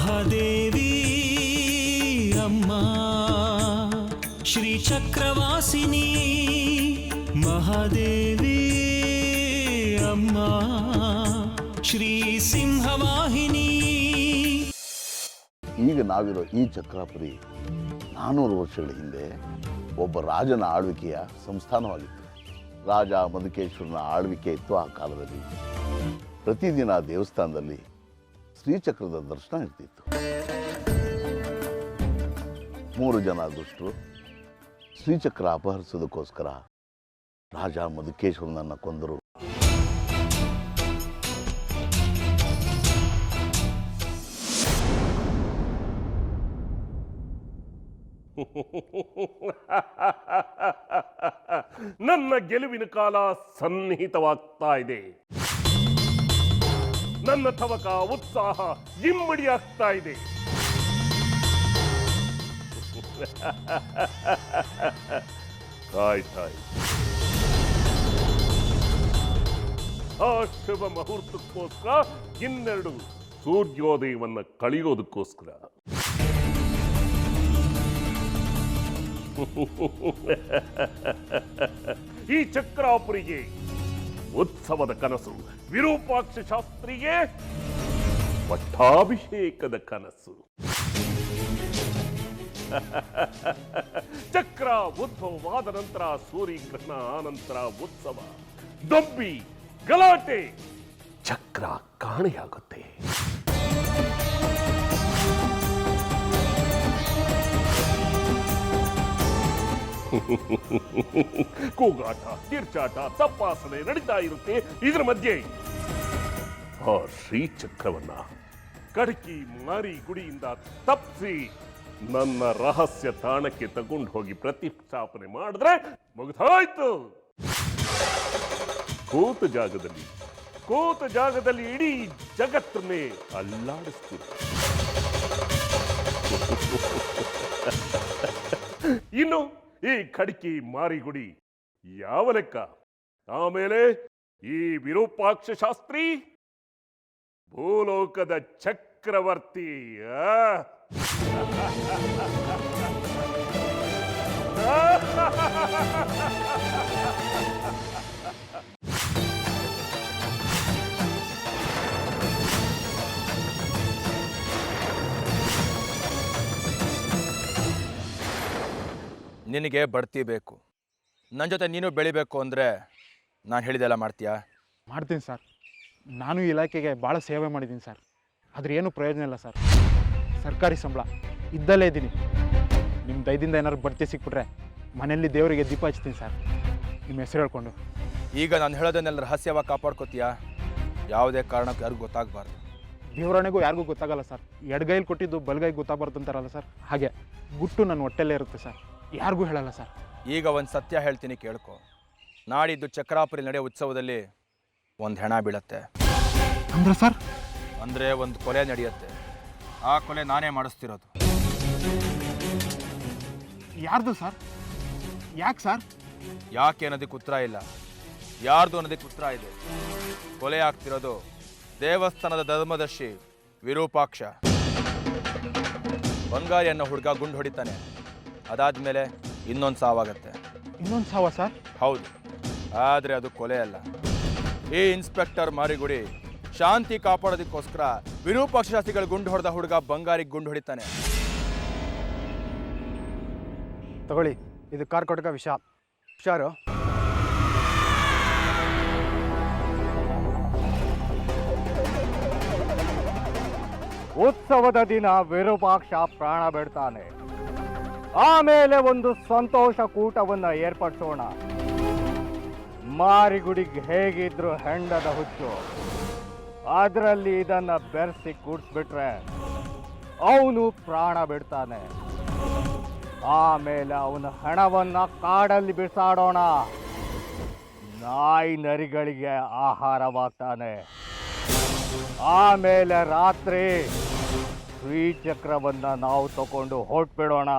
ಮಹಾದೇವಿ ಅಮ್ಮ ಶ್ರೀ ಚಕ್ರವಾಸಿನಿ ಮಹಾದೇವಿ ಅಮ್ಮ ಶ್ರೀ ಸಿಂಹವಾಹಿನಿ. ಈಗ ನಾವಿರೋ ಈ ಚಕ್ರಾಪುರಿ 400 ವರ್ಷಗಳ ಹಿಂದೆ ಒಬ್ಬ ರಾಜನ ಆಳ್ವಿಕೆಯ ಸಂಸ್ಥಾನವಾಗಿತ್ತು. ರಾಜ ಮಧುಕೇಶ್ವರನ ಆಳ್ವಿಕೆ ಇತ್ತು ಆ ಕಾಲದಲ್ಲಿ. ಪ್ರತಿದಿನ ದೇವಸ್ಥಾನದಲ್ಲಿ ಶ್ರೀಚಕ್ರದ ದರ್ಶನ ಇರ್ತಿತ್ತು. 3 ಜನ ದುಷ್ಟರು ಶ್ರೀಚಕ್ರ ಅಪಹರಿಸೋದಕ್ಕೋಸ್ಕರ ರಾಜ ಮಧುಕೇಶ್ವರನನ್ನು ಕೊಂದರು. ನನ್ನ ಗೆಲುವಿನ ಕಾಲ ಸನ್ನಿಹಿತವಾಗ್ತಾ ಇದೆ. ನನ್ನ ತವಕ ಉತ್ಸಾಹ ಇಮ್ಮಡಿಯಾಗ್ತಾ ಇದೆ. ಕಾಯ್ತಾಯಿ ಆ ಶುಭ ಮುಹೂರ್ತಕ್ಕೋಸ್ಕರ ಇನ್ನೆರಡು ಸೂರ್ಯೋದಯವನ್ನ ಕಳೆಯೋದಕ್ಕೋಸ್ಕರ. ಈ ಚಕ್ರಾಪುರಿಗೆ ಉತ್ಸವದ ಕನಸು, ವಿರೂಪಾಕ್ಷ ಶಾಸ್ತ್ರಿಗೆ ಪಟ್ಟಾಭಿಷೇಕದ ಕನಸು. ಚಕ್ರ ಉದ್ಭವವಾದ ನಂತರ ಸೂರ್ಯಗ್ರಹಣ, ಆನಂತರ ಉತ್ಸವ, ದೊಬ್ಬಿ ಗಲಾಟೆ, ಚಕ್ರ ಕಾಣೆಯಾಗುತ್ತೆ. ಕೂಗಾಟ, ಕಿರ್ಚಾಟ, ತಪ್ಪಾಸನೆ ನಡೀತಾ ಇರುತ್ತೆ. ಇದರ ಮಧ್ಯೆ ಆ ಶ್ರೀಚಕ್ರವನ್ನ ಕಡಕಿ ಮಾರಿ ಗುಡಿಯಿಂದ ತಪ್ಪಿಸಿ ನನ್ನ ರಹಸ್ಯ ತಾಣಕ್ಕೆ ತಗೊಂಡು ಹೋಗಿ ಪ್ರತಿಷ್ಠಾಪನೆ ಮಾಡಿದ್ರೆ ಮುಗಿದಾಯ್ತು. ಕೂತ ಜಾಗದಲ್ಲಿ ಇಡೀ ಜಗತ್ತನ್ನೇ ಅಲ್ಲಾಡಿಸ್ತೀನಿ. ಇನ್ನು ಈ ಖಡ್ಕಿ ಮಾರಿಗುಡಿ ಯಾವ ಲೆಕ್ಕ? ಆಮೇಲೆ ಈ ವಿರೂಪಾಕ್ಷ ಶಾಸ್ತ್ರಿ ಭೂಲೋಕದ ಚಕ್ರವರ್ತಿ. ನಿನಗೆ ಬಡ್ತಿ ಬೇಕು, ನನ್ನ ಜೊತೆ ನೀನು ಬೆಳಿಬೇಕು ಅಂದರೆ ನಾನು ಹೇಳಿದೆಲ್ಲ ಮಾಡ್ತೀಯಾ? ಮಾಡ್ತೀನಿ ಸರ್. ನಾನು ಇಲಾಖೆಗೆ ಭಾಳ ಸೇವೆ ಮಾಡಿದ್ದೀನಿ ಸರ್. ಆದರೆ ಏನೂ ಪ್ರಯೋಜನ ಇಲ್ಲ ಸರ್. ಸರ್ಕಾರಿ ಸಂಬಳ ಇದ್ದಲ್ಲೇ ಇದ್ದೀನಿ. ನಿಮ್ಮ ದಯದಿಂದ ಏನಾದ್ರು ಬಡ್ತಿ ಸಿಕ್ಬಿಟ್ರೆ ಮನೆಯಲ್ಲಿ ದೇವರಿಗೆ ದೀಪ ಹಚ್ತೀನಿ ಸರ್, ನಿಮ್ಮ ಹೆಸರು ಹೇಳ್ಕೊಂಡು. ಈಗ ನಾನು ಹೇಳೋದನ್ನೆಲ್ಲ ರಹಸ್ಯವಾಗಿ ಕಾಪಾಡ್ಕೋತೀಯಾ? ಯಾವುದೇ ಕಾರಣಕ್ಕೂ ಯಾರಿಗೂ ಗೊತ್ತಾಗಬಾರ್ದು. ದೇವರಣೆಗೂ ಯಾರಿಗೂ ಗೊತ್ತಾಗಲ್ಲ ಸರ್. ಎಡಗೈಲಿ ಕೊಟ್ಟಿದ್ದು ಬಲಗೈಗೆ ಗೊತ್ತಾಗಬಾರ್ದು ಅಂತಾರಲ್ಲ ಸರ್, ಹಾಗೆ ಗುಟ್ಟು ನನ್ನ ಹೊಟ್ಟೆಲ್ಲೇ ಇರುತ್ತೆ ಸರ್, ಯಾರಿಗೂ ಹೇಳಲ್ಲ ಸರ್. ಈಗ ಒಂದು ಸತ್ಯ ಹೇಳ್ತೀನಿ, ಕೇಳ್ಕೊ. ನಾಡಿದ್ದು ಚಕ್ರಾಪುರಿ ನಡೆಯೋ ಉತ್ಸವದಲ್ಲಿ ಒಂದು ಹೆಣ ಬೀಳತ್ತೆ. ಅಂದ್ರೆ ಸರ್? ಅಂದರೆ ಒಂದು ಕೊಲೆ ನಡೆಯುತ್ತೆ. ಆ ಕೊಲೆ ನಾನೇ ಮಾಡಿಸ್ತಿರೋದು. ಯಾರ್ದು ಸರ್? ಯಾಕೆ ಸರ್? ಯಾಕೆ ಅನ್ನೋದಕ್ಕೆ ಉತ್ತರ ಇಲ್ಲ, ಯಾರ್ದು ಅನ್ನೋದಕ್ಕೆ ಉತ್ತರ ಇದೆ. ಕೊಲೆ ಆಗ್ತಿರೋದು ದೇವಸ್ಥಾನದ ಧರ್ಮದರ್ಶಿ ವಿರೂಪಾಕ್ಷ. ಬಂಗಾರಿ ಅನ್ನೋ ಹುಡುಗ ಗುಂಡು ಹೊಡಿತಾನೆ. ಅದಾದ್ಮೇಲೆ ಇನ್ನೊಂದು ಸಾವಾಗತ್ತೆ. ಇನ್ನೊಂದು ಸಾವ ಸರ್? ಹೌದು, ಆದರೆ ಅದು ಕೊಲೆ ಅಲ್ಲ. ಈ ಇನ್ಸ್ಪೆಕ್ಟರ್ ಮಾರಿಗುಡಿ ಶಾಂತಿ ಕಾಪಾಡೋದಕ್ಕೋಸ್ಕರ ವಿರೂಪಾಕ್ಷ ಶಾಸ್ತ್ರಿಗಳು ಗುಂಡು ಹೊಡೆದ ಹುಡುಗ ಬಂಗಾರಿಗೆ ಗುಂಡು ಹೊಡಿತಾನೆ. ತಗೊಳ್ಳಿ, ಇದು ಕಾರ್ಕೋಟಕ ವಿಷ. ಹುಷಾರು. ಉತ್ಸವದ ದಿನ ವಿರೂಪಾಕ್ಷ ಪ್ರಾಣ ಬಿಡ್ತಾನೆ. ಆಮೇಲೆ ಒಂದು ಸಂತೋಷ ಕೂಟವನ್ನು ಏರ್ಪಡಿಸೋಣ. ಮಾರಿಗುಡಿಗೆ ಹೇಗಿದ್ರು ಹೆಂಡದ ಹುಚ್ಚು, ಅದರಲ್ಲಿ ಇದನ್ನ ಬೆರೆಸಿ ಕೂಡಿಸ್ಬಿಟ್ರೆ ಅವನು ಪ್ರಾಣ ಬಿಡ್ತಾನೆ. ಆಮೇಲೆ ಅವನ ಹಣವನ್ನ ಕಾಡಲ್ಲಿ ಬಿಸಾಡೋಣ. ನಾಯಿ ನರಿಗಳಿಗೆ ಆಹಾರವಾಗ್ತಾನೆ. ಆಮೇಲೆ ರಾತ್ರಿ ಶ್ರೀಚಕ್ರವನ್ನ ನಾವು ತಗೊಂಡು ಹೊರಟ್ಬಿಡೋಣ.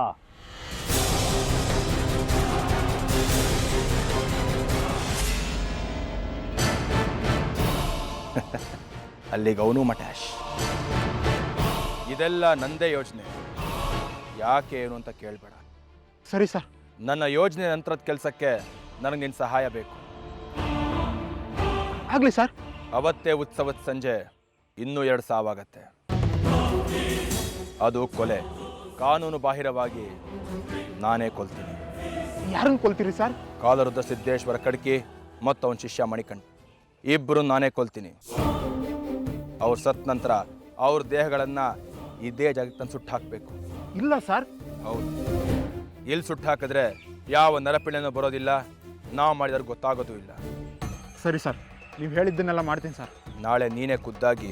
ಅಲ್ಲಿಗೆ ಅವನು ಮಟಾಶ್. ಇದೆಲ್ಲ ನಂದೇ ಯೋಚನೆ. ಯಾಕೆ ಏನು ಅಂತ ಕೇಳಬೇಡ. ಸರಿ ಸರ್. ನನ್ನ ಯೋಜನೆ ನಂತರದ ಕೆಲಸಕ್ಕೆ ನನಗೆ ನಿನ್ನ ಸಹಾಯ ಬೇಕು. ಆಗಲಿ ಸರ್. ಅವತ್ತೇ ಉತ್ಸವದ ಸಂಜೆ ಇನ್ನೂ 2 ಸಾವಾಗತ್ತೆ. ಅದು ಕೊಲೆ. ಕಾನೂನು ಬಾಹಿರವಾಗಿ ನಾನೇ ಕೊಲ್ತೀನಿ. ಯಾರನ್ನು ಕೊಲ್ತೀರಿ ಸರ್? ಕಾಲರುದ್ದ ಸಿದ್ದೇಶ್ವರ ಕಡ್ಕಿ ಮತ್ತು ಅವನ ಶಿಷ್ಯ ಮಣಿಕಂಠ, ಇಬ್ಬರು ನಾನೇ ಕೊಲ್ತೀನಿ. ಅವ್ರು ಸತ್ ನಂತರ ಅವ್ರ ದೇಹಗಳನ್ನು ಇದೇ ಜಾಗಕ್ಕೆ ತಂದು ಸುಟ್ಟು ಹಾಕಬೇಕು. ಇಲ್ಲ ಸರ್. ಹೌದು, ಇಲ್ಲಿ ಸುಟ್ಟು ಹಾಕಿದ್ರೆ ಯಾವ ನರಪಿಳ್ಳೆನೂ ಬರೋದಿಲ್ಲ, ನಾವು ಮಾಡಿದ್ರೆ ಗೊತ್ತಾಗೋದು ಇಲ್ಲ. ಸರಿ ಸರ್, ನೀವು ಹೇಳಿದ್ದನ್ನೆಲ್ಲ ಮಾಡ್ತೀನಿ ಸರ್. ನಾಳೆ ನೀನೇ ಖುದ್ದಾಗಿ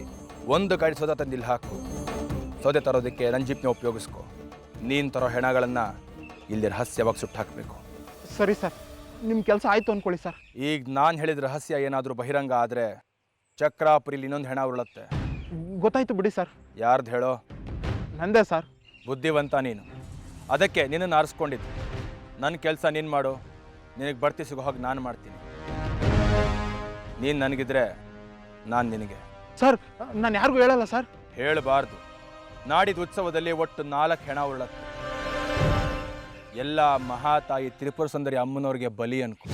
1 ಗಾಡಿ ಸೌದೆ ತಂದು ಇಲ್ಲಿ ಹಾಕು. ಸೌದೆ ತರೋದಕ್ಕೆ ನನ್ನ ಜೀಪ್ನೇ ಉಪಯೋಗಿಸ್ಕೊ. ನೀನು ತರೋ ಹೆಣಗಳನ್ನು ಇಲ್ಲಿ ರಹಸ್ಯವಾಗಿ ಸುಟ್ಟು ಹಾಕಬೇಕು. ಸರಿ ಸರ್, ನಿಮ್ಮ ಕೆಲಸ ಆಯಿತು ಅಂದ್ಕೊಳ್ಳಿ ಸರ್. ಈಗ ನಾನು ಹೇಳಿದ ರಹಸ್ಯ ಏನಾದರೂ ಬಹಿರಂಗ ಆದರೆ ಚಕ್ರಾಪುರಿಲಿ ಇನ್ನೊಂದು ಹೆಣ ಉರುಳುತ್ತೆ. ಗೊತ್ತಾಯ್ತು ಬಿಡಿ ಸರ್. ಯಾರ್ದು ಹೇಳೋ? ನಂದೇ ಸರ್. ಬುದ್ಧಿವಂತ ನೀನು, ಅದಕ್ಕೆ ನಿನ್ನನ್ನು ಆರಿಸ್ಕೊಂಡಿದ್ದು. ನನ್ನ ಕೆಲಸ ನೀನು ಮಾಡು, ನಿನಗೆ ಬಡ್ತಿ ಸಿಗೋ ಹಾಗೆ ನಾನು ಮಾಡ್ತೀನಿ. ನೀನು ನನಗಿದ್ರೆ ನಾನು ನಿನಗೆ. ಸರ್, ನಾನು ಯಾರಿಗೂ ಹೇಳಲ್ಲ ಸರ್. ಹೇಳಬಾರ್ದು. ನಾಡಿದ ಉತ್ಸವದಲ್ಲಿ ಒಟ್ಟು 4 ಹೆಣ ಉರುಳತ್ತೆ. ಎಲ್ಲ ಮಹಾತಾಯಿ ತ್ರಿಪುರ ಸುಂದರಿ ಅಮ್ಮನವ್ರಿಗೆ ಬಲಿ ಅನ್ಕೊ.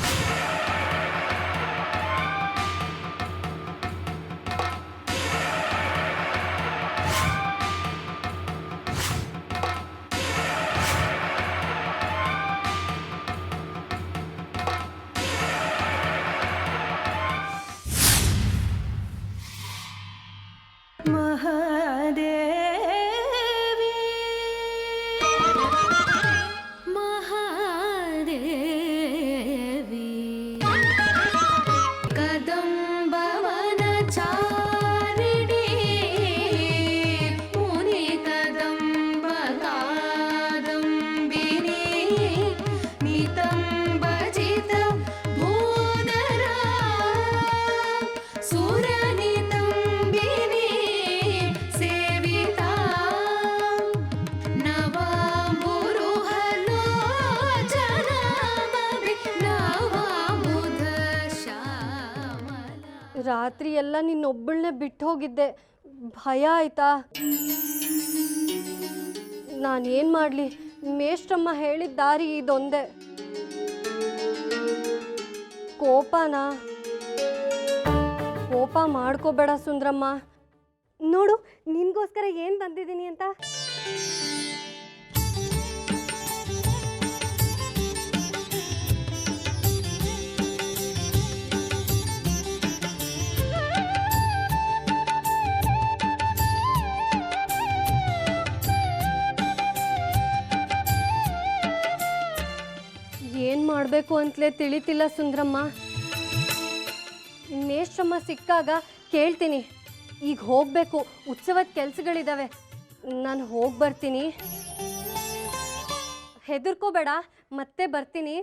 ಮಹಾದೇವಿ ಮಹಾದೇವಿ ಕದಂಬವನ ಚಾರಿಣಿ ಮುನಿ ಕದಂಬ ಕಾದಂಬಿನಿ ನಿತಂಬಜಿತ ಭೂಧರ ಸುರನಿತಂಬಿನಿ ಸೇವಿತಾ ನವಾಮುರುಹಲೋಚನಾಮಭಿ ನವಾಮುಧ ಶ್ಯಾಮಲ. ರಾತ್ರಿ ಎಲ್ಲ ನಿನ್ನೊಬ್ಬಳನ್ನೇ ಬಿಟ್ಟು ಹೋಗಿದ್ದೆ, ಭಯ ಆಯ್ತಾ? ನಾನೇನು ಮಾಡಲಿ, ಮೇಷ್ಟ್ರಮ್ಮ ಹೇಳಿದ ದಾರಿ ಇದೊಂದೇ. ಕೋಪ ಮಾಡ್ಕೋಬೇಡ ಸುಂದ್ರಮ್ಮ. ನೋಡು, ನಿನ್ಗೋಸ್ಕರ ಏನು ತಂದಿದ್ದೀನಿ ಅಂತ. ಏನು ಮಾಡಬೇಕು ಅಂತಲೇ ತಿಳಿತಿಲ್ಲ ಸುಂದ್ರಮ್ಮ. ಮೇಷ್ಟ್ರಮ್ಮ ಸಿಕ್ಕಾಗ ಕೇಳ್ತೀನಿ. ಈಗ ಹೋಗಬೇಕು, ಉತ್ಸವದ ಕೆಲಸಗಳಿದ್ದಾವೆ, ನಾನು ಹೋಗಿ ಬರ್ತೀನಿ. ಹೆದರ್ಕೋಬೇಡ, ಮತ್ತೆ ಬರ್ತೀನಿ.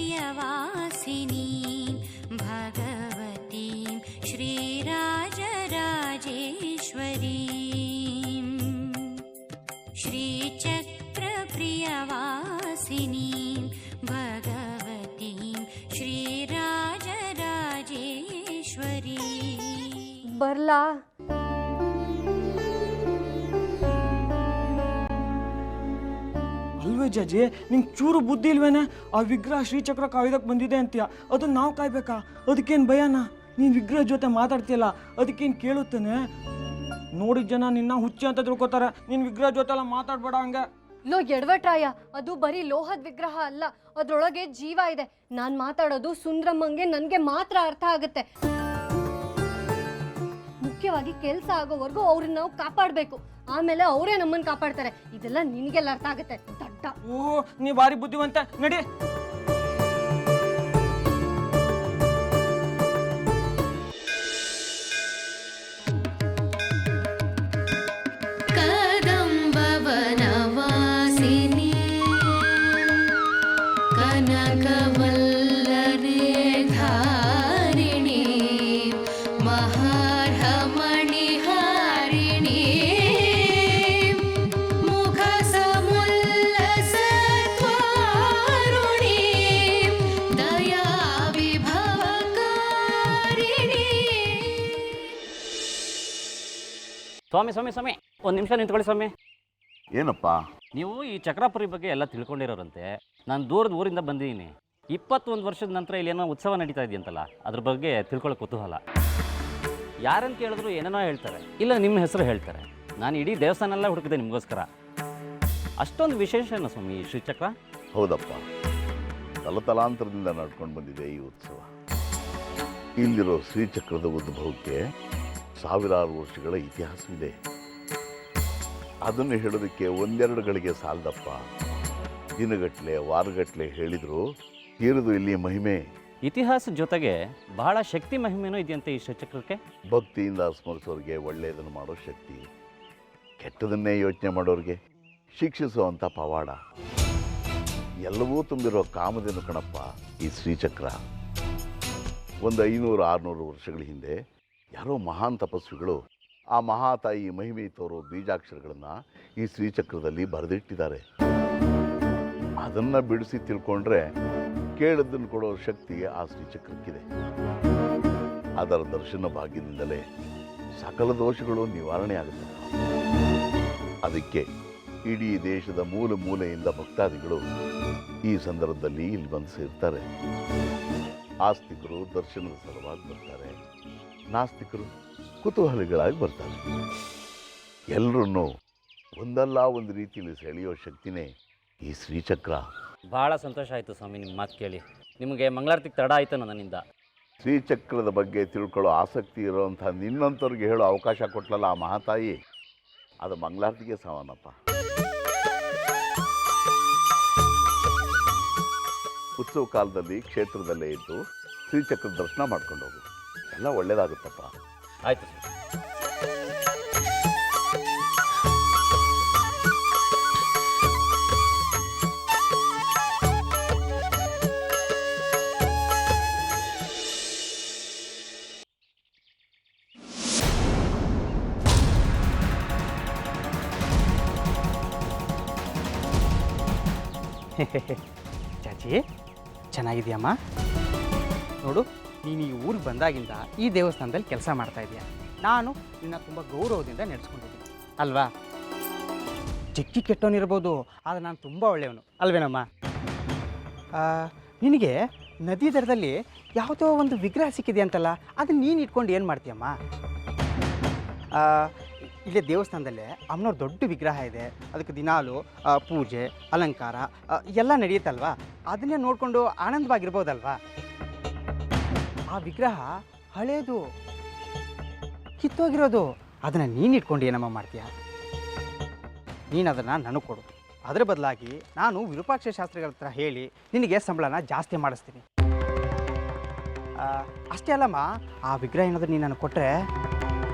श्रीचक्रप्रियवासिनी भगवतीं श्रीराजराजेश्वरीं श्रीचक्रप्रियवासिनीं भगवतीं श्रीराजराजेश्वरी. ಬರ್ಲಾ? ಅಲ್ವೇ ಜಜ್ಜಿ, ನಿಂಗೆ ಚೂರು ಬುದ್ಧಿ ಇಲ್ವೇನೆ? ಆ ವಿಗ್ರಹ ಶ್ರೀಚಕ್ರ ಕಾಯ್ದಕ್ಕೆ ಬಂದಿದೆ ಅಂತೀಯ, ಅದನ್ನ ನಾವು ಕಾಯ್ಬೇಕಾ? ಅದಕ್ಕೇನು ಭಯನಾ? ನೀನು ವಿಗ್ರಹ ಜೊತೆ ಮಾತಾಡ್ತೀಯಲ್ಲ, ಅದಕ್ಕೇನು ಕೇಳುತ್ತೇನೆ? ನೋಡಿದ ಜನ ನಿನ್ನ ಹುಚ್ಚಿ ಅಂತ ತಿಳ್ಕೊತಾರೆ. ನೀನು ವಿಗ್ರಹ ಜೊತೆ ಎಲ್ಲ ಮಾತಾಡ್ಬೇಡ ಹಂಗೆ. ಲೋ ಎಡವಟ್ರಾಯ, ಅದು ಬರೀ ಲೋಹದ ವಿಗ್ರಹ ಅಲ್ಲ, ಅದ್ರೊಳಗೆ ಜೀವ ಇದೆ. ನಾನು ಮಾತಾಡೋದು ಸುಂದ್ರಮ್ಮಂಗೆ ನನಗೆ ಮಾತ್ರ ಅರ್ಥ ಆಗುತ್ತೆ. ಮುಖ್ಯವಾಗಿ ಕೆಲಸ ಆಗೋವರೆಗೂ ಅವ್ರನ್ನ ನಾವು ಕಾಪಾಡಬೇಕು, ಆಮೇಲೆ ಅವರೇ ನಮ್ಮನ್ನು ಕಾಪಾಡ್ತಾರೆ. ಇದೆಲ್ಲ ನಿನಗೆಲ್ಲ ಅರ್ಥ ಆಗುತ್ತೆ ದಡ್ಡ. ಓ, ನೀ ಭಾರಿ ಬುದ್ಧಿವಂತ, ನಡಿ. ಕದಂಬವನವಾಸಿನಿ ಕನಕವಲ್ಲರೆ ಧಾರಿಣಿ ಮಹಾದೇವಿ ಮಣಿಹಾರಿಣಿ ಮುಖ ಸಮುಲ್ಲಸತ್ವಾರುಣಿ ದಯಾ ವಿಭವಕಾರಿಣಿ. ಸ್ವಾಮಿ ಸ್ವಾಮಿ ಸ್ವಾಮಿ ಒಂದು ನಿಮಿಷ ನಿಂತ್ಕೊಳ್ಳಿ ಸ್ವಾಮಿ. ಏನಪ್ಪ? ನೀವು ಈ ಚಕ್ರಾಪುರಿ ಬಗ್ಗೆ ಎಲ್ಲ ತಿಳ್ಕೊಂಡಿರೋರಂತೆ. ನಾನು ದೂರದ ಊರಿಂದ ಬಂದಿದ್ದೀನಿ. 21 ವರ್ಷದ ನಂತರ ಇಲ್ಲಿ ಏನೋ ಉತ್ಸವ ನಡೀತಾ ಇದೆಯಂತಲ್ಲ, ಅದ್ರ ಬಗ್ಗೆ ತಿಳ್ಕೊಳ್ಳೋ ಕುತೂಹಲ. ಯಾರನ್ನು ಕೇಳಿದ್ರು ಏನೇನೋ ಹೇಳ್ತಾರೆ, ಇಲ್ಲ ನಿಮ್ಮ ಹೆಸರು ಹೇಳ್ತಾರೆ. ನಾನು ಇಡೀ ದೇವಸ್ಥಾನ ಎಲ್ಲ ಹುಡುಕಿದೆ ನಿಮಗೋಸ್ಕರ. ಅಷ್ಟೊಂದು ವಿಶೇಷನ ಸ್ವಾಮಿ ಈ ಶ್ರೀಚಕ್ರ? ಹೌದಪ್ಪ, ತಲತಲಾಂತರದಿಂದ ನಡ್ಕೊಂಡು ಬಂದಿದೆ ಈ ಉತ್ಸವ. ಇಲ್ಲಿರೋ ಶ್ರೀಚಕ್ರದ ಉದ್ಭವಕ್ಕೆ ಸಾವಿರಾರು ವರ್ಷಗಳ ಇತಿಹಾಸವಿದೆ. ಅದನ್ನು ಹೇಳೋದಕ್ಕೆ ಒಂದೆರಡು ಗಳಿಗೆ ಸಾಲದಪ್ಪ. ದಿನಗಟ್ಟಲೆ ವಾರಗಟ್ಟಲೆ ಹೇಳಿದ್ರು ತೀರದು ಇಲ್ಲಿ ಮಹಿಮೆ. ಇತಿಹಾಸದ ಜೊತೆಗೆ ಬಹಳ ಶಕ್ತಿ ಮಹಿಮೆನೂ ಇದೆಯಂತೆ ಈ ಶ್ರೀಚಕ್ರಕ್ಕೆ. ಭಕ್ತಿಯಿಂದ ಸ್ಮರಿಸೋರಿಗೆ ಒಳ್ಳೆಯದನ್ನು ಮಾಡೋ ಶಕ್ತಿ, ಕೆಟ್ಟದನ್ನೇ ಯೋಚನೆ ಮಾಡೋರಿಗೆ ಶಿಕ್ಷಿಸುವಂಥ ಪವಾಡ, ಎಲ್ಲವೂ ತುಂಬಿರೋ ಕಾಮಧೇನು ಕಣಪ್ಪ ಈ ಶ್ರೀಚಕ್ರ. ಒಂದು 500-600 ವರ್ಷಗಳ ಹಿಂದೆ ಯಾರೋ ಮಹಾನ್ ತಪಸ್ವಿಗಳು ಆ ಮಹಾತಾಯಿ ಮಹಿಮೆ ತೋರೋ ಬೀಜಾಕ್ಷರಗಳನ್ನು ಈ ಶ್ರೀಚಕ್ರದಲ್ಲಿ ಬರೆದಿಟ್ಟಿದ್ದಾರೆ. ಅದನ್ನು ಬಿಡಿಸಿ ತಿಳ್ಕೊಂಡ್ರೆ ಕೇಳದ್ದನ್ನು ಕೊಡೋ ಶಕ್ತಿ ಆ ಶ್ರೀಚಕ್ರಕ್ಕಿದೆ. ಅದರ ದರ್ಶನ ಭಾಗ್ಯದಿಂದಲೇ ಸಕಲ ದೋಷಗಳು ನಿವಾರಣೆ ಆಗುತ್ತೆ. ಅದಕ್ಕೆ ಇಡೀ ದೇಶದ ಮೂಲೆ ಮೂಲೆಯಿಂದ ಭಕ್ತಾದಿಗಳು ಈ ಸಂದರ್ಭದಲ್ಲಿ ಇಲ್ಲಿ ಬಂದು ಸೇರ್ತಾರೆ. ಆಸ್ತಿಕರು ದರ್ಶನದ ಸಲುವಾಗಿ ಬರ್ತಾರೆ, ನಾಸ್ತಿಕರು ಕುತೂಹಲಿಗಳಾಗಿ ಬರ್ತಾರೆ. ಎಲ್ಲರನ್ನೂ ಒಂದಲ್ಲ ಒಂದು ರೀತಿಯಲ್ಲಿ ಸೆಳೆಯೋ ಶಕ್ತಿನೇ ಈ ಶ್ರೀಚಕ್ರ. ಭಾಳ ಸಂತೋಷ ಆಯಿತು ಸ್ವಾಮಿ ನಿಮ್ಮ ಮಾತು ಕೇಳಿ. ನಿಮಗೆ ಮಂಗಳಾರತಿಗೆ ತಡ ಆಯಿತು ನನ್ನಿಂದ. ಶ್ರೀಚಕ್ರದ ಬಗ್ಗೆ ತಿಳ್ಕೊಳ್ಳೋ ಆಸಕ್ತಿ ಇರೋವಂಥ ನಿನ್ನಂಥವ್ರಿಗೆ ಹೇಳೋ ಅವಕಾಶ ಕೊಟ್ಲಲ್ಲ ಆ ಮಹಾತಾಯಿ, ಅದು ಮಂಗಳಾರತಿಗೆ ಸಮಾನಪ್ಪ. ಉತ್ಸವ ಕಾಲದಲ್ಲಿ ಕ್ಷೇತ್ರದಲ್ಲೇ ಇದ್ದು ಶ್ರೀಚಕ್ರದ ದರ್ಶನ ಮಾಡ್ಕೊಂಡು ಹೋಗು, ಎಲ್ಲ ಒಳ್ಳೇದಾಗುತ್ತಪ್ಪ. ಆಯಿತು ಸರ್. ಚಾಚಿ ಚೆನ್ನಾಗಿದೆಯಮ್ಮ? ನೋಡು, ನೀನು ಈ ಊರಿಗೆ ಬಂದಾಗಿಂದ ಈ ದೇವಸ್ಥಾನದಲ್ಲಿ ಕೆಲಸ ಮಾಡ್ತಾ ಇದೆಯಾ. ನಾನು ನಿನ್ನ ತುಂಬ ಗೌರವದಿಂದ ನಡೆಸ್ಕೊಂಡಿದ್ದೀನಿ ಅಲ್ವಾ? ಚಿಕ್ಕಿ ಕೆಟ್ಟವನಿರ್ಬೋದು, ಆದರೆ ನಾನು ತುಂಬ ಒಳ್ಳೆಯವನು ಅಲ್ವೇನಮ್ಮ? ನಿನಗೆ ನದಿ ದಡದಲ್ಲಿ ಯಾವುದೋ ಒಂದು ವಿಗ್ರಹ ಸಿಕ್ಕಿದೆ ಅಂತಲ್ಲ, ಅದನ್ನ ನೀನು ಇಟ್ಕೊಂಡು ಏನು ಮಾಡ್ತೀಯಮ್ಮ? ಇಲ್ಲೇ ದೇವಸ್ಥಾನದಲ್ಲೇ ಅಮ್ಮನವ್ರ ದೊಡ್ಡ ವಿಗ್ರಹ ಇದೆ. ಅದಕ್ಕೆ ದಿನಾಲು ಪೂಜೆ ಅಲಂಕಾರ ಎಲ್ಲ ನಡೆಯುತ್ತಲ್ವಾ? ಅದನ್ನೇ ನೋಡಿಕೊಂಡು ಆನಂದವಾಗಿರ್ಬೋದಲ್ವಾ? ಆ ವಿಗ್ರಹ ಹಳೇದು, ಕಿತ್ತೋಗಿರೋದು. ಅದನ್ನು ನೀನು ಇಟ್ಕೊಂಡು ಏನಮ್ಮ ಮಾಡ್ತೀಯ? ನೀನು ಅದನ್ನು ನನಗೆ ಕೊಡು. ಅದರ ಬದಲಾಗಿ ನಾನು ವಿರೂಪಾಕ್ಷ ಶಾಸ್ತ್ರಿಗಳ ಹತ್ರ ಹೇಳಿ ನಿನಗೆ ಸಂಬಳನ ಜಾಸ್ತಿ ಮಾಡಿಸ್ತೀನಿ. ಅಷ್ಟೇ ಅಲ್ಲಮ್ಮ, ಆ ವಿಗ್ರಹ ಏನಾದರೂ ನೀನು ನನಗೆ ಕೊಟ್ಟರೆ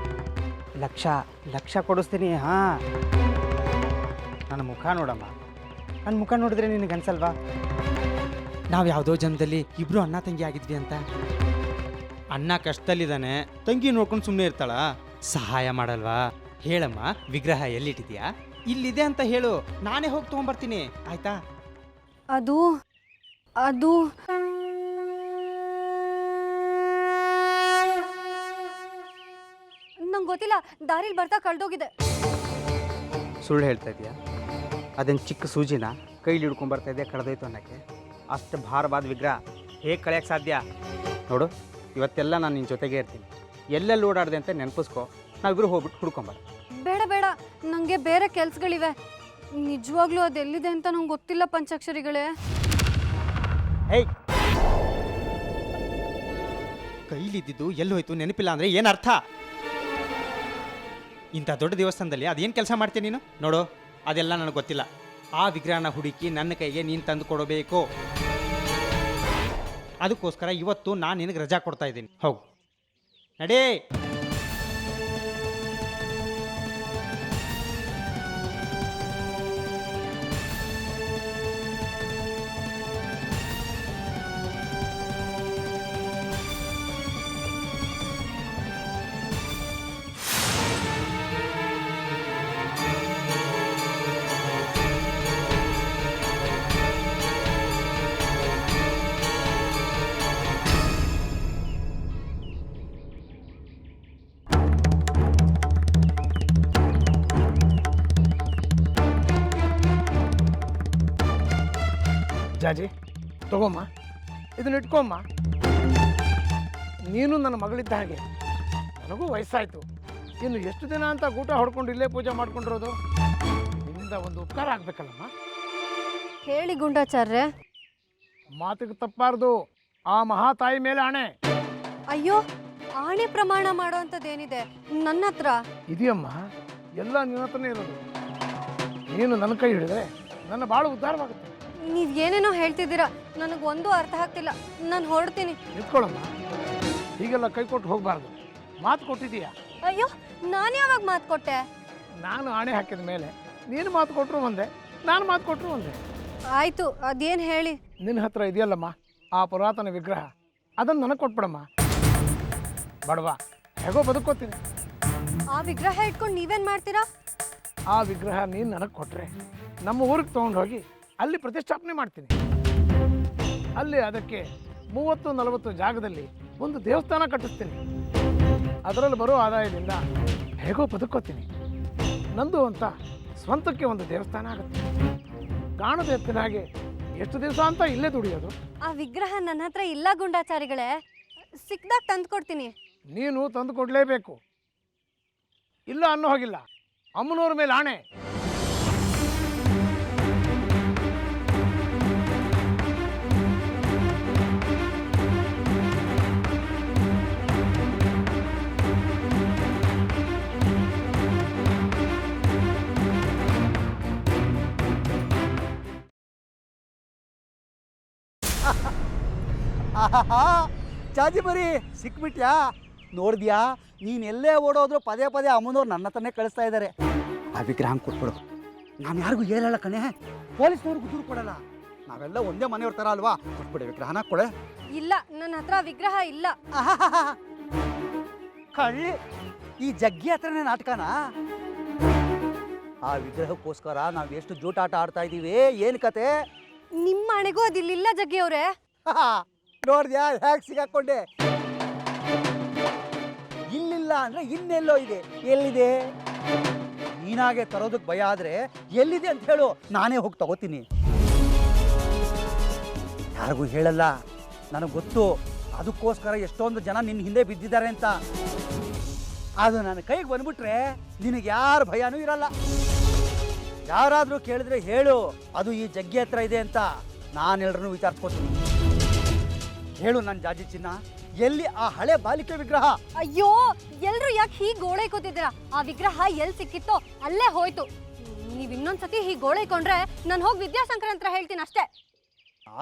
ಲಕ್ಷ ಕೊಡಿಸ್ತೀನಿ. ಹಾಂ, ನನ್ನ ಮುಖ ನೋಡಮ್ಮ. ನನ್ನ ಮುಖ ನೋಡಿದ್ರೆ ನಿನಗೆ ಅನ್ಸಲ್ವಾ ನಾವು ಯಾವುದೋ ಜನ್ಮದಲ್ಲಿ ಇಬ್ಬರು ಅಣ್ಣ ತಂಗಿ ಆಗಿದ್ವಿ ಅಂತ? ಅಣ್ಣ ಕಷ್ಟದಲ್ಲಿದ್ದಾನೆ, ತಂಗಿ ನೋಡ್ಕೊಂಡು ಸುಮ್ಮನೆ ಇರ್ತಾಳ, ಸಹಾಯ ಮಾಡಲ್ವಾ? ಹೇಳಮ್ಮ, ವಿಗ್ರಹ ಎಲ್ಲಿಟ್ಟಿದ್ಯಾ? ಇಲ್ಲಿದೆ ಅಂತ ಹೇಳು, ನಾನೇ ಹೋಗಿ ತೊಗೊಂಬರ್ತೀನಿ, ಆಯ್ತಾ? ಅದು ಅದು ನಂಗೆ ಗೊತ್ತಿಲ್ಲ, ದಾರಿಲಿ ಬರ್ತಾ ಕಳ್ದೋಗಿದೆ. ಸುಳ್ಳು ಹೇಳ್ತಾ ಇದೆಯಾ? ಅದೇನು ಚಿಕ್ಕ ಸೂಜಿನ ಕೈಲಿ ಹಿಡ್ಕೊಂಬರ್ತಾ ಇದೆ ಕಳೆದೋಯ್ತು ಅನ್ನೋಕ್ಕೆ? ಅಷ್ಟು ಭಾರವಾದ ವಿಗ್ರಹ ಹೇಗೆ ಕಳೆಯೋಕ್ಕೆ ಸಾಧ್ಯ? ನೋಡು, ಇವತ್ತೆಲ್ಲ ನಾನು ನಿನ್ನ ಜೊತೆಗೆ ಇರ್ತೀನಿ. ಎಲ್ಲೆಲ್ಲಿ ಓಡಾಡಿದೆ ಅಂತ ನೆನಪಿಸ್ಕೊ, ನಾವಿಬ್ಬರು ಹೋಗ್ಬಿಟ್ಟು ಹುಡ್ಕೊಂಬರ. ಬೇಡ ಬೇಡ, ನನಗೆ ಬೇರೆ ಕೆಲ್ಸಗಳಿವೆ. ನಿಜವಾಗ್ಲೂ ಅದೆಲ್ಲಿದೆ ಅಂತ ನಂಗೆ ಗೊತ್ತಿಲ್ಲ ಪಂಚಾಕ್ಷರಿಗಳೇ. ಹೇಯ್, ಕೈಲಿದ್ದಿದ್ದು ಎಲ್ಲಿ ಹೋಯ್ತು ನೆನಪಿಲ್ಲ ಅಂದರೆ ಏನರ್ಥ? ಇಂಥ ದೊಡ್ಡ ದೇವಸ್ಥಾನದಲ್ಲಿ ಅದೇನು ಕೆಲಸ ಮಾಡ್ತೀನಿ ನೀನು? ನೋಡು, ಅದೆಲ್ಲ ನನಗೆ ಗೊತ್ತಿಲ್ಲ. ಆ ವಿಗ್ರಹನ ಹುಡುಕಿ ನನ್ನ ಕೈಗೆ ನೀನು ತಂದು ಕೊಡಬೇಕು. ಅದಕ್ಕೋಸ್ಕರ ಇವತ್ತು ನಾನು ನಿನಗೆ ರಜಾ ಕೊಡ್ತಾ ಇದ್ದೀನಿ. ಹೋಗು, ನಡೇ. ಜಾಜಿ ತಗೋಮ್ಮ, ಇದನ್ನ ಇಟ್ಕೊಮ್ಮ. ನೀನು ನನ್ನ ಮಗಳಿದ್ದ ಹಾಗೆ, ನನಗೂ ವಯಸ್ಸಾಯಿತು. ಇನ್ನು ಎಷ್ಟು ದಿನ ಅಂತ ಊಟ ಹೊಡ್ಕೊಂಡು ಇಲ್ಲೇ ಪೂಜೆ ಮಾಡ್ಕೊಂಡಿರೋದು? ನಿನ್ನಿಂದ ಒಂದು ಉಪಕಾರ ಆಗ್ಬೇಕಲ್ಲಮ್ಮ. ಹೇಳಿ ಗುಂಡಾಚಾರ್ಯ. ಮಾತಿಗೆ ತಪ್ಪಾರ್ದು, ಆ ಮಹಾತಾಯಿ ಮೇಲೆ ಆಣೆ. ಅಯ್ಯೋ, ಆಣೆ ಪ್ರಮಾಣ ಮಾಡೋ ಅಂಥದ್ದೇನಿದೆ ನನ್ನ ಹತ್ರ? ಇದೆಯಮ್ಮ, ಎಲ್ಲ ನಿನ್ನ ಹತ್ರನೇ ಇರೋದು. ನೀನು ನನ್ನ ಕೈ ಹಿಡಿದ್ರೆ ನನ್ನ ಭಾಳ ಉದ್ಧಾರವಾಗುತ್ತೆ. ನೀವು ಏನೇನೋ ಹೇಳ್ತಿದ್ದೀರಾ, ನನಗೆ ಒಂದು ಅರ್ಥ ಆಗ್ತಿಲ್ಲ. ನಾನು ಹೊರಡ್ತೀನಿ. ನಿಂತ್ಕೊಳ್ಳಮ್ಮ, ಹೀಗೆಲ್ಲ ಕೈ ಕೊಟ್ಟು ಹೋಗಬಾರ್ದು. ಮಾತು ಕೊಟ್ಟಿದ್ದೀಯಾ? ಅಯ್ಯೋ, ನಾನು ಯಾವಾಗ ಮಾತು ಕೊಟ್ಟೆ? ನಾನು ಆಣೆ ಹಾಕಿದ ಮೇಲೆ ನೀನು ಮಾತು ಕೊಟ್ಟರು ಒಂದೇ, ನಾನು ಮಾತು ಕೊಟ್ಟರು ಒಂದೇ. ಆಯಿತು, ಅದೇನು ಹೇಳಿ. ನಿನ್ನ ಹತ್ರ ಇದೆಯಲ್ಲಮ್ಮ ಆ ಪುರಾತನ ವಿಗ್ರಹ, ಅದನ್ನು ನನಗೆ ಕೊಟ್ಬಿಡಮ್ಮ. ಬಡವ ಹೇಗೋ ಬದುಕೋತೀನಿ. ಆ ವಿಗ್ರಹ ಇಟ್ಕೊಂಡು ನೀವೇನು ಮಾಡ್ತೀರಾ? ಆ ವಿಗ್ರಹ ನೀನು ನನಗೆ ಕೊಟ್ಟರೆ ನಮ್ಮ ಊರಿಗೆ ತೊಗೊಂಡು ಹೋಗಿ ಅಲ್ಲಿ ಪ್ರತಿಷ್ಠಾಪನೆ ಮಾಡ್ತೀನಿ. ಅಲ್ಲಿ ಅದಕ್ಕೆ 30-40 ಜಾಗದಲ್ಲಿ ಒಂದು ದೇವಸ್ಥಾನ ಕಟ್ಟಿಸ್ತೀನಿ. ಅದರಲ್ಲಿ ಬರೋ ಆದಾಯದಿಂದ ಹೇಗೋ ಬದುಕೋತೀನಿ. ನಂದು ಅಂತ ಸ್ವಂತಕ್ಕೆ ಒಂದು ದೇವಸ್ಥಾನ ಆಗುತ್ತೆ. ಕಾಣದ ಎತ್ತಿನ ಹಾಗೆ ಎಷ್ಟು ದಿವಸ ಅಂತ ಇಲ್ಲೇ ದುಡಿಯೋದು. ಆ ವಿಗ್ರಹ ನನ್ನ ಹತ್ರ ಇಲ್ಲ ಗುಂಡಾಚಾರಿಗಳೇ, ಸಿಕ್ದಾಗ ತಂದು ಕೊಡ್ತೀನಿ. ನೀನು ತಂದು ಕೊಡಲೇಬೇಕು. ಇಲ್ಲ ಅನ್ನೋ ಹೋಗಿಲ್ಲ. ಅಮ್ಮನವ್ರ ಮೇಲೆ ಆಣೆ. ಜಾಜಿ ಬರೀ ಸಿಕ್ಬಿಟ್ಯಾ? ನೋಡಿದ್ಯಾ, ನೀನು ಎಲ್ಲೇ ಓಡೋದ್ರು ಪದೇ ಪದೇ ಅಮ್ಮನವ್ರು ನನ್ನ ಹತ್ರನೇ ಕಳಿಸ್ತಾ ಇದ್ದಾರೆ. ಆ ವಿಗ್ರಹ ಕೊಟ್ಬಿಡು. ನಾನು ಯಾರಿಗೂ ಹೇಳಲ್ಲ ಕಣೆ, ಪೊಲೀಸ್ನವ್ರಿಗೂ ದೂರು ಕೊಡಲ್ಲ. ನಾವೆಲ್ಲ ಒಂದೇ ಮನೆಯವ್ರ ಥರ ಅಲ್ವಾ? ಕೊಟ್ಬಿಡೆ ವಿಗ್ರಹನ ಕೊಡೆ. ಇಲ್ಲ, ನನ್ನ ಹತ್ರ ವಿಗ್ರಹ ಇಲ್ಲ. ಕಳ್ಳಿ, ಈ ಜಗ್ಗಿ ಹತ್ರನೇ ನಾಟಕನಾ? ಆ ವಿಗ್ರಹಕ್ಕೋಸ್ಕರ ನಾವು ಎಷ್ಟು ಜೂಟಾಟ ಆಡ್ತಾ ಇದ್ದೀವಿ, ಏನು ಕತೆ? ನಿಮ್ಮ ಮನೆಗೂ ಅದಿಲ್ಲ ಜಗ್ಗಿ ಅವರೇ. ನೋಡ್ದ್ಯಾ ಹೇಗೆ ಸಿಗಾಕೊಂಡೆ? ಇಲ್ಲಿಲ್ಲ ಅಂದ್ರೆ ಇನ್ನೆಲ್ಲೋ ಇದೆ. ಎಲ್ಲಿದೆ? ನೀನಾಗೆ ತರೋದಕ್ಕೆ ಭಯ ಆದ್ರೆ ಎಲ್ಲಿದೆ ಅಂತ ಹೇಳು, ನಾನೇ ಹೋಗಿ ತಗೋತೀನಿ. ಯಾರಿಗೂ ಹೇಳಲ್ಲ, ನನಗೆ ಗೊತ್ತು. ಅದಕ್ಕೋಸ್ಕರ ಎಷ್ಟೊಂದು ಜನ ನಿನ್ನ ಹಿಂದೆ ಬಿದ್ದಿದ್ದಾರೆ ಅಂತ. ಅದು ನನ್ನ ಕೈಗೆ ಬಂದ್ಬಿಟ್ರೆ ನಿನಗೆ ಯಾರ ಭಯನೂ ಇರಲ್ಲ. ಯಾರಾದರೂ ಕೇಳಿದ್ರೆ ಹೇಳು ಅದು ಈ ಜಗ್ಗಿ ಹತ್ರ ಇದೆ ಅಂತ. ನಾನು ಎಲ್ಲರನ್ನೂ ವಿಚಾರಿಸ್ಕೊತೀನಿ. ಹೇಳು ನನ್ನ ಜಾಜಿ ಚಿನ್ನ, ಎಲ್ಲಿ ಆ ಹಳೆ ಬಾಲಿಕೆ ವಿಗ್ರಹ? ಅಯ್ಯೋ, ಎಲ್ರು ಯಾಕೆ ಹೀಗೆ ಗೋಳೈಕೋತಿದ್ದೀರಾ? ಆ ವಿಗ್ರಹ ಎಲ್ಲಿ ಸಿಕ್ಕಿತ್ತೋ ಅಲ್ಲೇ ಹೋಯ್ತು. ನೀವು ಇನ್ನೊಂದ್ಸತಿ ಹೀಗೆ ಗೋಳೈಕೊಂಡ್ರೆ ನಾನು ಹೋಗಿ ವಿದ್ಯಾಶಂಕರ್ ಹತ್ರ ಹೇಳ್ತೀನಿ ಅಷ್ಟೇ.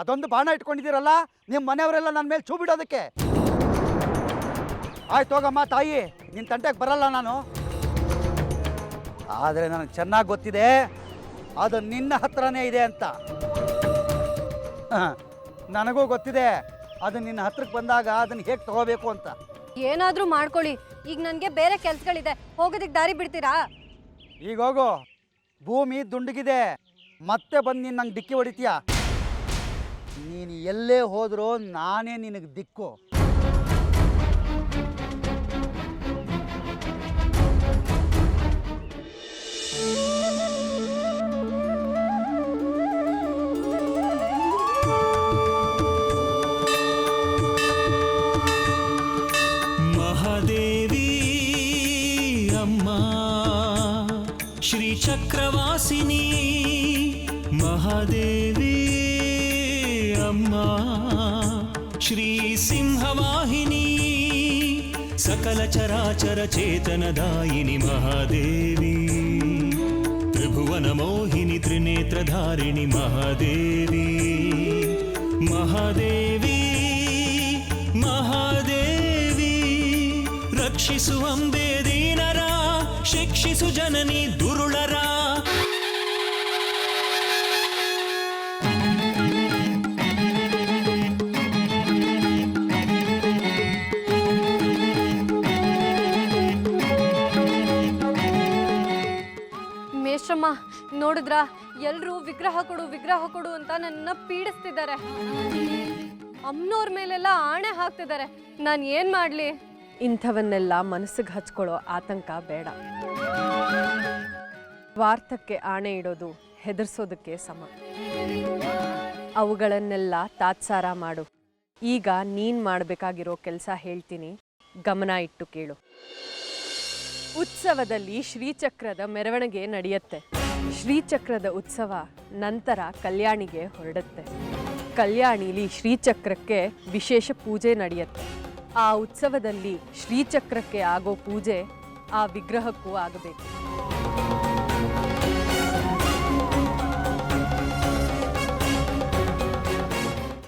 ಅದೊಂದು ಬಾಣ ಇಟ್ಕೊಂಡಿದ್ದೀರಲ್ಲ ನಿಮ್ಮ ಮನೆಯವರೆಲ್ಲ ನನ್ನ ಮೇಲೆ ಚೂ ಬಿಡೋದಕ್ಕೆ. ಆಯ್ತು ಹೋಗಮ್ಮ ತಾಯಿ, ನಿನ್ನ ತಂಟೆಗೆ ಬರಲ್ಲ ನಾನು. ಆದರೆ ನನಗೆ ಚೆನ್ನಾಗಿ ಗೊತ್ತಿದೆ ಅದು ನಿನ್ನ ಹತ್ರನೇ ಇದೆ ಅಂತ. ನನಗೂ ಗೊತ್ತಿದೆ ಅದು ನಿನ್ನ ಹತ್ರಕ್ಕೆ ಬಂದಾಗ ಅದನ್ನು ಹೇಗೆ ತಗೋಬೇಕು ಅಂತ. ಏನಾದರೂ ಮಾಡ್ಕೊಳ್ಳಿ, ಈಗ ನನಗೆ ಬೇರೆ ಕೆಲಸಗಳಿದೆ. ಹೋಗೋದಕ್ಕೆ ದಾರಿ ಬಿಡ್ತೀರಾ? ಈಗ ಹೋಗು, ಭೂಮಿ ದುಂಡಗಿದೆ. ಮತ್ತೆ ಬಂದು ನೀನು ನಂಗೆ ಡಿಕ್ಕಿ ಹೊಡಿತೀಯ. ನೀನು ಎಲ್ಲೇ ಹೋದರೂ ನಾನೇ ನಿನಗೆ ದಿಕ್ಕು. ಮಹಾದೇವಿ ಅಮ್ಮ ಶ್ರೀ ಚಕ್ರವಾಸಿನಿ, ಮಹಾದೇವಿ ಅಮ್ಮ ಶ್ರೀ ಸಿಂಹವಾಹಿನಿ, ಸಕಲ ಚರಾಚರ ಚೇತನದಾಯಿನಿ ಮಹಾದೇವಿ, ತ್ರಿಭುವನ ಮೋಹಿನಿ ತ್ರಿನೇತ್ರಧಾರಿಣಿ ಮಹಾದೇವಿ, ಮಹಾದೇವಿ ಮಹಾದೇವಿ ರಕ್ಷಿಸು ಅಂಬೆ ದೀನರ, ಶಿಕ್ಷಿಸು ಜನನಿ ದುರುಳರ. ಮೇಷ್ರಮ್ಮ, ನೋಡಿದ್ರಾ, ಎಲ್ಲರೂ ವಿಗ್ರಹ ಕೊಡು ವಿಗ್ರಹ ಕೊಡು ಅಂತ ನನ್ನ ಪೀಡಿಸ್ತಿದ್ದಾರೆ. ಅಮ್ಮನವ್ರ ಮೇಲೆಲ್ಲ ಆಣೆ ಹಾಕ್ತಿದ್ದಾರೆ. ನಾನು ಏನು ಮಾಡಲಿ? ಇಂಥವನ್ನೆಲ್ಲ ಮನಸ್ಸಿಗೆ ಹಚ್ಕೊಳ್ಳೋ ಆತಂಕ ಬೇಡ. ಸ್ವಾರ್ಥಕ್ಕೆ ಆಣೆ ಇಡೋದು ಹೆದರ್ಸೋದಕ್ಕೆ ಸಮ. ಅವುಗಳನ್ನೆಲ್ಲ ತಾತ್ಸಾರ ಮಾಡು. ಈಗ ನೀನು ಮಾಡಬೇಕಾಗಿರೋ ಕೆಲಸ ಹೇಳ್ತೀನಿ, ಗಮನ ಇಟ್ಟು ಕೇಳು. ಉತ್ಸವದಲ್ಲಿ ಶ್ರೀಚಕ್ರದ ಮೆರವಣಿಗೆ ನಡೆಯುತ್ತೆ. ಶ್ರೀಚಕ್ರದ ಉತ್ಸವ ನಂತರ ಕಲ್ಯಾಣಿಗೆ ಹೊರಡುತ್ತೆ. ಕಲ್ಯಾಣಿಲಿ ಶ್ರೀಚಕ್ರಕ್ಕೆ ವಿಶೇಷ ಪೂಜೆ ನಡೆಯುತ್ತೆ. ಆ ಉತ್ಸವದಲ್ಲಿ ಶ್ರೀಚಕ್ರಕ್ಕೆ ಆಗೋ ಪೂಜೆ ಆ ವಿಗ್ರಹಕ್ಕೂ ಆಗಬೇಕು.